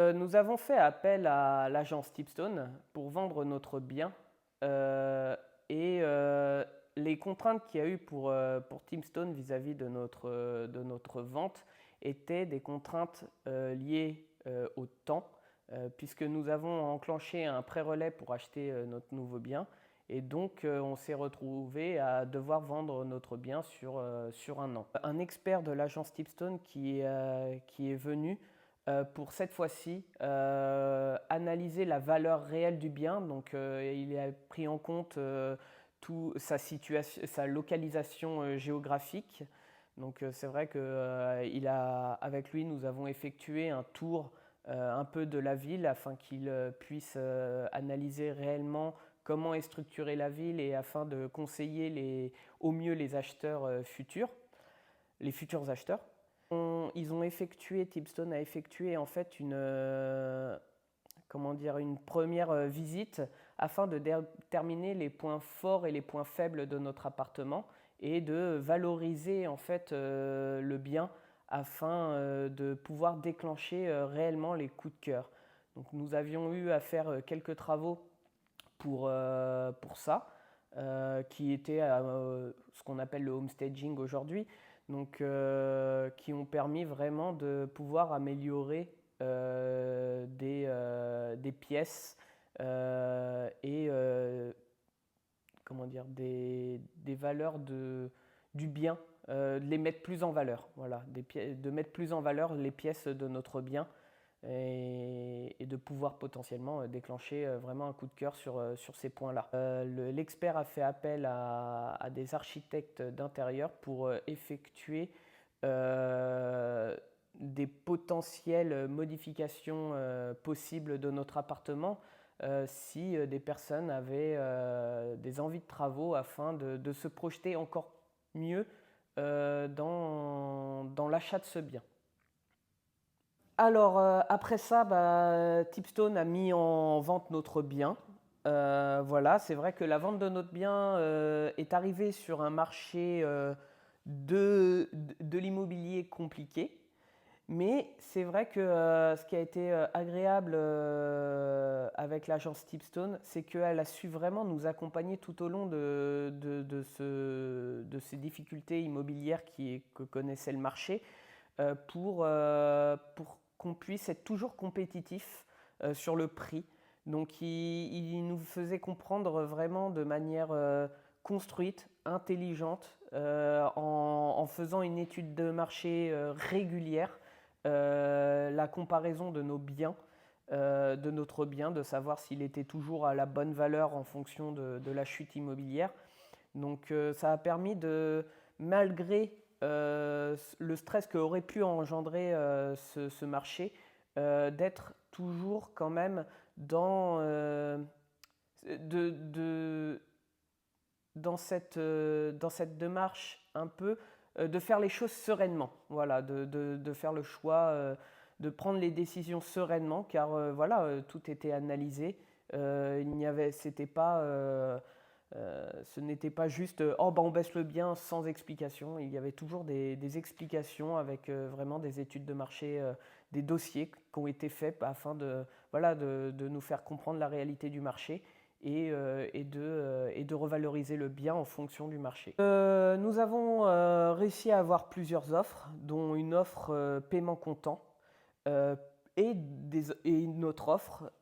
Nous avons fait appel à l'agence Tipstone pour vendre notre bien, heu et les contraintes qu'il y a eu pour Tipstone vis-à-vis de notre vente étaient des contraintes, liées, au temps, puisque nous avons enclenché un pré-relais pour acheter, notre nouveau bien et donc on s'est retrouvé à devoir vendre notre bien sur 1 an. Un expert de l'agence Tipstone qui est venu pour cette fois-ci analyser la valeur réelle du bien. Donc il a pris en compte tout, sa situation, sa localisation géographique. Donc c'est vrai que avec lui, nous avons effectué un tour un peu de la ville afin qu'il puisse analyser réellement comment est structurée la ville et afin de conseiller au mieux les acheteurs futurs, les futurs acheteurs. Tipstone a effectué en fait une première visite afin de déterminer les points forts et les points faibles de notre appartement et de valoriser en fait le bien afin de pouvoir déclencher réellement les coups de cœur. Donc nous avions eu à faire quelques travaux pour ça, qui était ce qu'on appelle le homestaging aujourd'hui, donc qui ont permis vraiment de pouvoir améliorer des pièces et comment dire, des valeurs du bien, de les mettre plus en valeur, voilà, de mettre plus en valeur les pièces de notre bien et de pouvoir potentiellement déclencher vraiment un coup de cœur sur ces points-là. L'expert a fait appel à des architectes d'intérieur pour effectuer des potentielles modifications possibles de notre appartement si des personnes avaient des envies de travaux afin de se projeter encore mieux dans l'achat de ce bien. Alors, après ça, Tipstone a mis en vente notre bien. Voilà, c'est vrai que la vente de notre bien est arrivée sur un marché de l'immobilier compliqué. Mais c'est vrai que ce qui a été agréable avec l'agence Tipstone, c'est qu'elle a su vraiment nous accompagner tout au long de ces difficultés immobilières que connaissait le marché pour qu'on puisse être toujours compétitif sur le prix. Donc il nous faisait comprendre vraiment de manière construite, intelligente, en faisant une étude de marché régulière, la comparaison de nos biens, de notre bien, de savoir s'il était toujours à la bonne valeur en fonction de la chute immobilière. Donc ça a permis malgré le stress qu'aurait pu engendrer ce marché, d'être toujours quand même de, de- dans cette démarche un peu de faire les choses sereinement. Voilà, de faire le choix, de prendre les décisions sereinement, car voilà, tout était analysé. C'était pas ce n'était pas juste oh on baisse le bien sans explication. Il y avait toujours des explications avec vraiment des études de marché, des dossiers qui ont été faits afin voilà, de nous faire comprendre la réalité du marché et de revaloriser le bien en fonction du marché. Nous avons réussi à avoir plusieurs offres, dont une offre paiement comptant euh, et une autre offre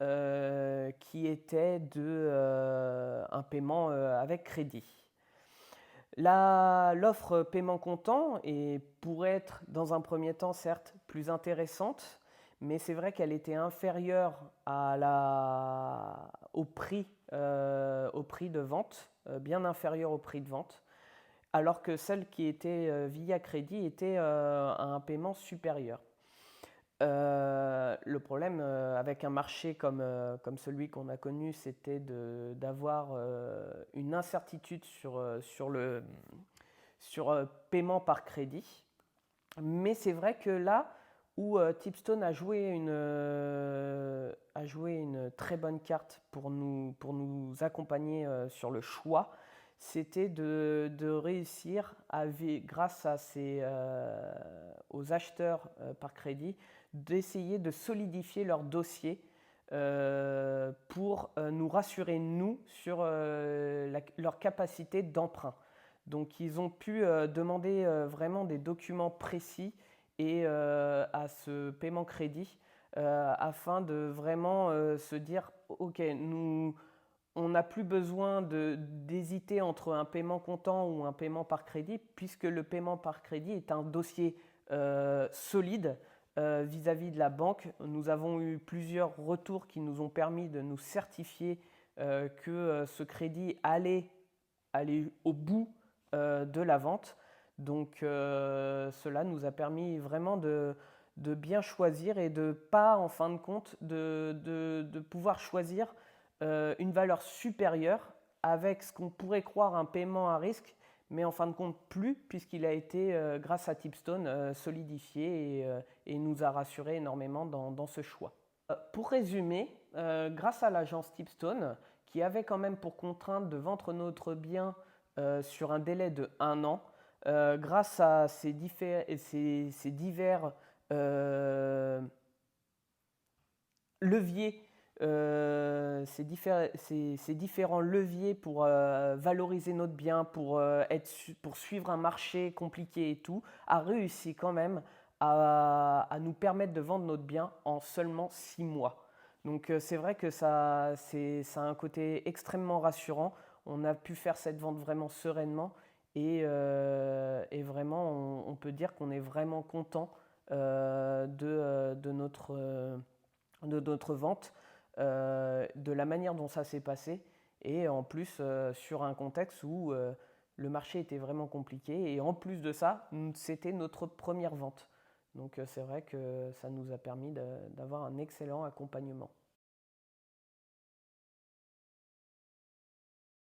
qui était un paiement avec crédit. L'offre paiement comptant pourrait être dans un premier temps certes plus intéressante, mais c'est vrai qu'elle était inférieure au prix de vente, bien inférieure au prix de vente, alors que celle qui était via crédit était à un paiement supérieur. Le problème avec un marché comme celui qu'on a connu, c'était d'avoir une incertitude sur paiement par crédit. Mais c'est vrai que là où Tipstone a joué une très bonne carte pour nous accompagner sur le choix, c'était de réussir grâce aux acheteurs par crédit d'essayer de solidifier leur dossier pour nous rassurer, nous, sur leur capacité d'emprunt. Donc ils ont pu demander vraiment des documents précis et à ce paiement crédit afin de vraiment se dire, ok, on n'a plus besoin d'hésiter entre un paiement comptant ou un paiement par crédit, puisque le paiement par crédit est un dossier solide vis-à-vis de la banque. Nous avons eu plusieurs retours qui nous ont permis de nous certifier que ce crédit allait aller au bout de la vente. Donc cela nous a permis vraiment de bien choisir et de pas, en fin de compte, de pouvoir choisir une valeur supérieure avec ce qu'on pourrait croire un paiement à risque, mais en fin de compte plus, puisqu'il a été, grâce à Tipstone, solidifié et nous a rassuré énormément dans ce choix. Pour résumer, grâce à l'agence Tipstone, qui avait quand même pour contrainte de vendre notre bien sur un délai de 1 an, grâce à ces divers leviers, ces différents leviers pour valoriser notre bien, pour suivre un marché compliqué et tout, a réussi quand même à nous permettre de vendre notre bien en seulement 6 mois. Donc c'est vrai que ça a un côté extrêmement rassurant. On a pu faire cette vente vraiment sereinement et vraiment on peut dire qu'on est vraiment content de notre vente, de la manière dont ça s'est passé et en plus sur un contexte où le marché était vraiment compliqué et en plus de ça, c'était notre première vente. Donc c'est vrai que ça nous a permis d'avoir un excellent accompagnement.